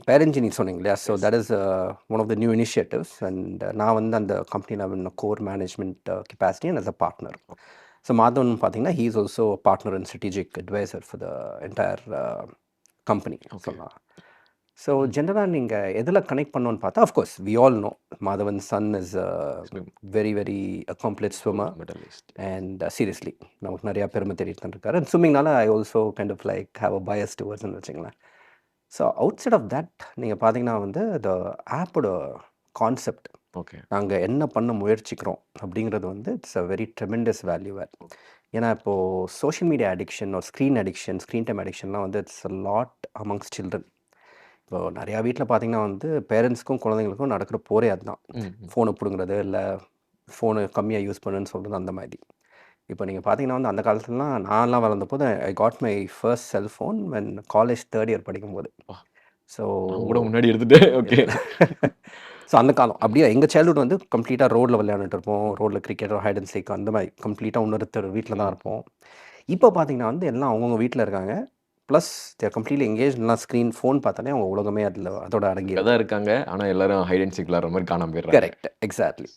Parent நீ சொன்னீங்க இல்லையா? So that is one of the new initiatives. And நான் வந்து அந்த கம்பெனியில் in core management capacity and as a partner. So Madhavan பார்த்தீங்கன்னா he is also partner and strategic advisor for the entire company சொல்லலாம். ஸோ ஜென்ரலாக நீங்கள் எதில் கனெக்ட் பண்ணோன்னு பார்த்தா, of course we all know Madhavan son is very very accomplish swimmer. And seriously நமக்கு நிறையா பெருமை தேடிட்டு தான் இருக்காரு. அண்ட் ஸ்விம்மிங்னால I also kind of like have a bias டுவர்ட்ஸ்னு வச்சுங்களேன். So outside of that நீங்கள் பார்த்தீங்கன்னா வந்து த ஆப்போட கான்செப்ட், ஓகே. நாங்கள் என்ன பண்ண முயற்சிக்கிறோம் அப்படிங்கிறது வந்து it's a very tremendous value add. ஏன்னா இப்போது சோஷியல் மீடியா அடிக்ஷன் ஒரு ஸ்க்ரீன் டைம் அடிக்ஷன்லாம் வந்து it's a lot amongst children. இப்போது நிறையா வீட்டில் பார்த்தீங்கன்னா வந்து பேரண்ட்ஸ்க்கும் குழந்தைங்களுக்கும் நடக்கிற போரே அதுதான். ஃபோனை பிடுங்குறது, இல்லை ஃபோனு கம்மியாக யூஸ் பண்ணுன்னு சொல்கிறது அந்த மாதிரி. இப்போ நீங்கள் பார்த்தீங்கன்னா வந்து அந்த காலத்துலலாம் நான்லாம் வளர்ந்தபோது I got my first cellphone when college third year படிக்கும்போது. ஸோ நான் கூட முன்னாடி எடுத்துட்டேன். ஓகே. ஸோ அந்த காலம் அப்படியே எங்கள் சைல்டுஹுட் வந்து கம்ப்ளீட்டாக ரோட்டில் விளையாண்டுட்டு இருப்போம். ரோட்டில் கிரிக்கெட், ஹைட் அண்ட் சீக் அந்த மாதிரி கம்ப்ளீட்டாக இன்னொருத்தர் வீட்டில் தான் இருப்போம். இப்போ பார்த்தீங்கன்னா வந்து எல்லாம் அவங்கவுங்க வீட்டில் இருக்காங்க. ப்ளஸ் தேர் கம்ப்ளீட்லி எங்கேஜ். எல்லாம் ஸ்க்ரீன் ஃபோன் பார்த்தாலே அவங்க உலகமே அதில் அதோட அடங்கி தான் இருக்காங்க. ஆனால் எல்லாரும் ஹைட் அண்ட் சீக் விளாட்ற மாதிரி காணாம போயிடுறாங்க. கரெக்ட். எக்ஸாக்ட்லி.